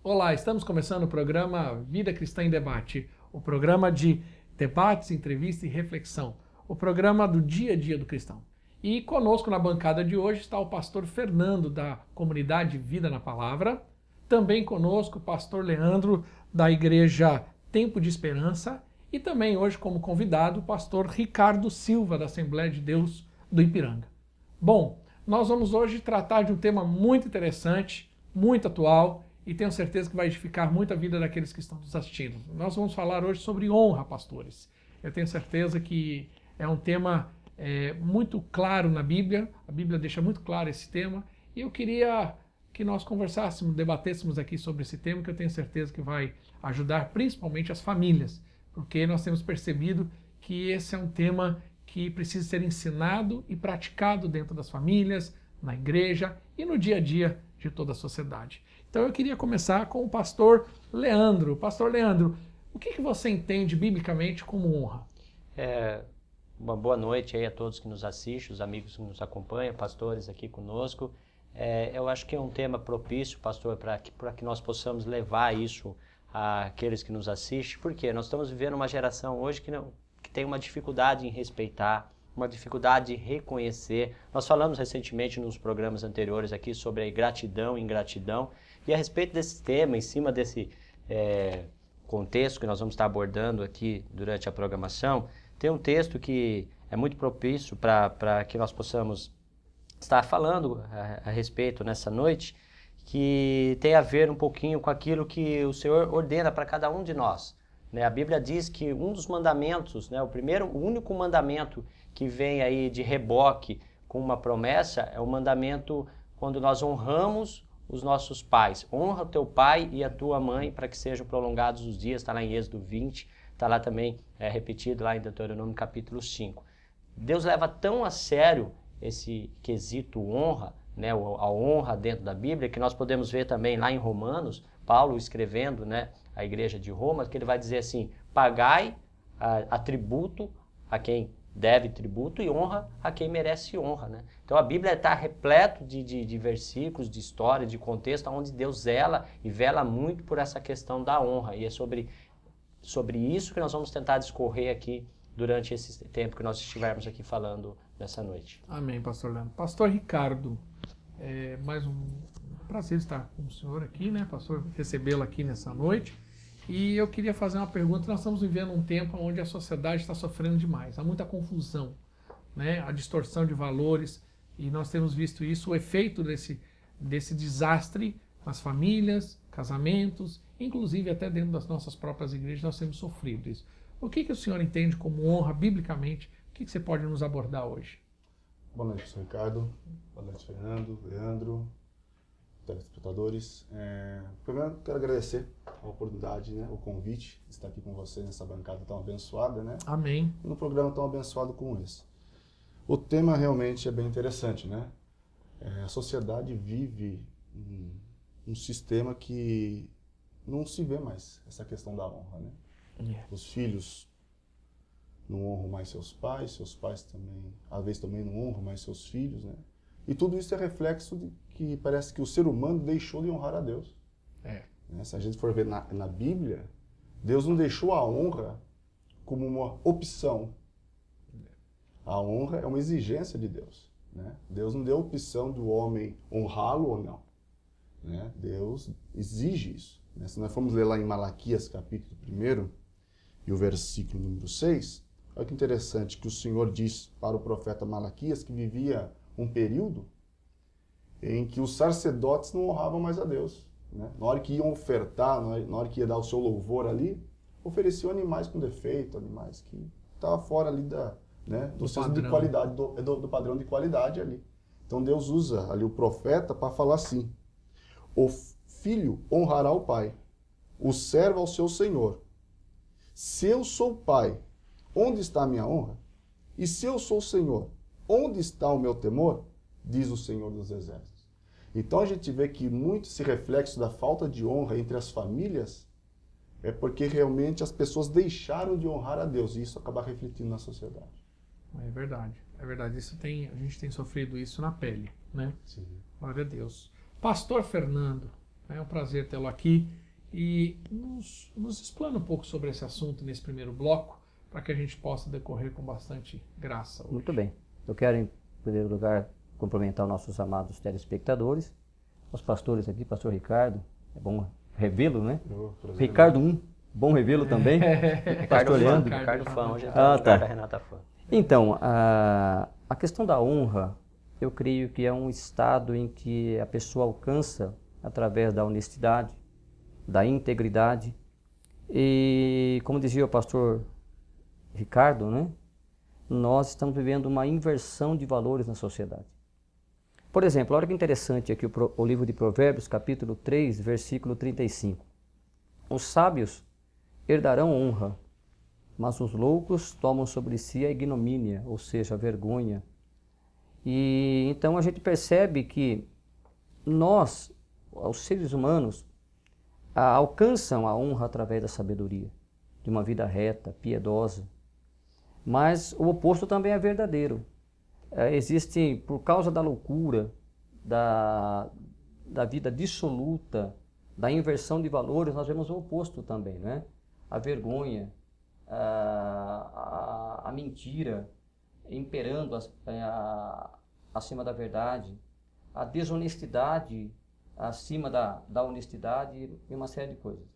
Olá, estamos começando o programa Vida Cristã em Debate, o programa de debates, entrevistas e reflexão, o programa do dia a dia do cristão. E conosco na bancada de hoje está o pastor Fernando, da comunidade Vida na Palavra, também conosco o pastor Leandro, da igreja Tempo de Esperança, e também hoje como convidado o pastor Ricardo Silva, da Assembleia de Deus do Ipiranga. Bom, nós vamos hoje tratar de um tema muito interessante, muito atual, e tenho certeza que vai edificar muito a vida daqueles que estão nos assistindo. Nós vamos falar hoje sobre honra, pastores. Eu tenho certeza que é um tema muito claro na Bíblia, a Bíblia deixa muito claro esse tema, e eu queria que nós conversássemos, debatêssemos aqui sobre esse tema, que eu tenho certeza que vai ajudar principalmente as famílias, porque nós temos percebido que esse é um tema que precisa ser ensinado e praticado dentro das famílias, na igreja e no dia a dia de toda a sociedade. Então eu queria começar com o pastor Leandro. Pastor Leandro, o que você entende biblicamente como honra? Uma boa noite aí a todos que nos assistem, os amigos que nos acompanham, pastores aqui conosco. Eu acho que é um tema propício, pastor, para que nós possamos levar isso àqueles que nos assistem, porque nós estamos vivendo uma geração hoje que tem uma dificuldade em respeitar, uma dificuldade de reconhecer. Nós falamos recentemente nos programas anteriores aqui sobre a gratidão e ingratidão, e a respeito desse tema, em cima desse contexto que nós vamos estar abordando aqui durante a programação, tem um texto que é muito propício para que nós possamos estar falando a respeito nessa noite, que tem a ver um pouquinho com aquilo que o Senhor ordena para cada um de nós. A Bíblia diz que um dos mandamentos, o único mandamento que vem aí de reboque com uma promessa é o mandamento quando nós honramos os nossos pais. Honra o teu pai e a tua mãe para que sejam prolongados os dias, está lá em Êxodo 20, está lá também repetido lá em Deuteronômio capítulo 5. Deus leva tão a sério esse quesito honra, a honra dentro da Bíblia, que nós podemos ver também lá em Romanos, Paulo escrevendo, a igreja de Roma, que ele vai dizer assim: pagai a tributo a quem deve tributo e honra a quem merece honra. Então a Bíblia está repleto de versículos, de história, de contexto, onde Deus zela e vela muito por essa questão da honra. E é sobre isso que nós vamos tentar discorrer aqui durante esse tempo que nós estivermos aqui falando nessa noite. Amém, pastor Leandro. Pastor Ricardo, mais um prazer estar com o senhor aqui, pastor, recebê-lo aqui nessa noite. E eu queria fazer uma pergunta. Nós estamos vivendo um tempo onde a sociedade está sofrendo demais. Há muita confusão, a distorção de valores. E nós temos visto isso, o efeito desse desastre nas famílias, casamentos, inclusive até dentro das nossas próprias igrejas nós temos sofrido isso. O que o senhor entende como honra biblicamente? O que você pode nos abordar hoje? Boa noite, professor Ricardo. Boa noite, Fernando, Leandro, telespectadores. Primeiro, quero agradecer a oportunidade, o convite de estar aqui com vocês nessa bancada tão abençoada, Amém. Num programa tão abençoado como esse. O tema realmente é bem interessante, A sociedade vive um sistema que não se vê mais essa questão da honra, Os filhos não honram mais seus pais também, às vezes também não honram mais seus filhos, E tudo isso é reflexo de que parece que o ser humano deixou de honrar a Deus. Se a gente for ver na Bíblia, Deus não deixou a honra como uma opção. A honra é uma exigência de Deus. Deus não deu a opção do homem honrá-lo ou não. Deus exige isso. Se nós formos ler lá em Malaquias, capítulo 1, e o versículo número 6, olha que interessante que o Senhor diz para o profeta Malaquias que vivia um período em que os sacerdotes não honravam mais a Deus. Na hora que iam ofertar, na hora que ia dar o seu louvor ali, ofereciam animais com defeito, animais que estavam fora ali do senso de qualidade, do padrão de qualidade ali. Então Deus usa ali o profeta para falar assim: o filho honrará o pai, o servo ao seu senhor. Se eu sou pai, onde está a minha honra? E se eu sou senhor, onde está o meu temor? Diz o Senhor dos Exércitos. Então a gente vê que muito esse reflexo da falta de honra entre as famílias é porque realmente as pessoas deixaram de honrar a Deus, e isso acaba refletindo na sociedade. É verdade. A gente tem sofrido isso na pele, Sim. Glória a Deus. Pastor Fernando, É um prazer tê-lo aqui e nos explana um pouco sobre esse assunto nesse primeiro bloco, para que a gente possa decorrer com bastante graça hoje. Muito bem. Eu quero, em primeiro lugar, cumprimentar os nossos amados telespectadores, os pastores aqui, pastor Ricardo, é bom revê-lo, né? Ricardo 1, bom revê-lo também. Pastor Leandro. Ricardo Fã, hoje Ah, tá. da Renata Fã. Então, a questão da honra, eu creio que é um estado em que a pessoa alcança através da honestidade, da integridade e, como dizia o pastor Ricardo, né? Nós estamos vivendo uma inversão de valores na sociedade. Por exemplo, olha que interessante aqui o livro de Provérbios, capítulo 3, versículo 35. Os sábios herdarão honra, mas os loucos tomam sobre si a ignomínia, ou seja, a vergonha. E então a gente percebe que nós, os seres humanos, alcançam a honra através da sabedoria, de uma vida reta, piedosa. Mas o oposto também é verdadeiro. Existe, por causa da loucura, da vida dissoluta, da inversão de valores, nós vemos o oposto também, né? A vergonha, a mentira imperando acima da verdade, a desonestidade acima da honestidade e uma série de coisas.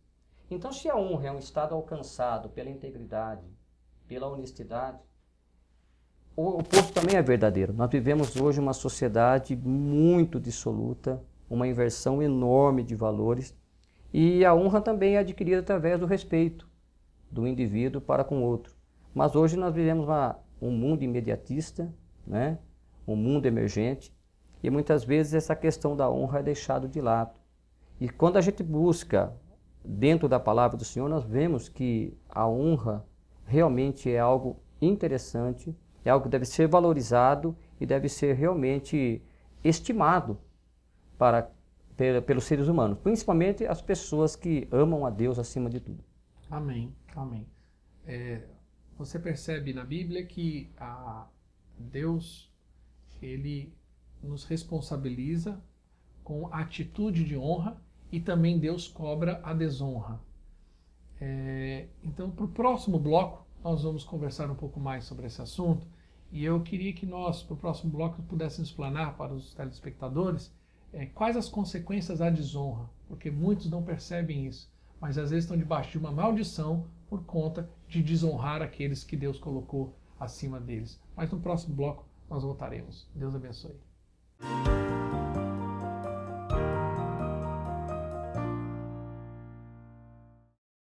Então, se a honra é um estado alcançado pela integridade, pela honestidade, o oposto também é verdadeiro. Nós vivemos hoje uma sociedade muito dissoluta, uma inversão enorme de valores, e a honra também é adquirida através do respeito do indivíduo para com o outro. Mas hoje nós vivemos um mundo imediatista, né? Um mundo emergente, e muitas vezes essa questão da honra é deixada de lado. E quando a gente busca dentro da palavra do Senhor, nós vemos que a honra realmente é algo interessante, é algo que deve ser valorizado e deve ser realmente estimado pelos seres humanos, principalmente as pessoas que amam a Deus acima de tudo. Amém, amém. Você percebe na Bíblia que Deus, ele nos responsabiliza com a atitude de honra e também Deus cobra a desonra. Então, para o próximo bloco, nós vamos conversar um pouco mais sobre esse assunto e eu queria que nós, para o próximo bloco, pudéssemos explanar para os telespectadores quais as consequências da desonra, porque muitos não percebem isso, mas às vezes estão debaixo de uma maldição por conta de desonrar aqueles que Deus colocou acima deles. Mas no próximo bloco nós voltaremos. Deus abençoe.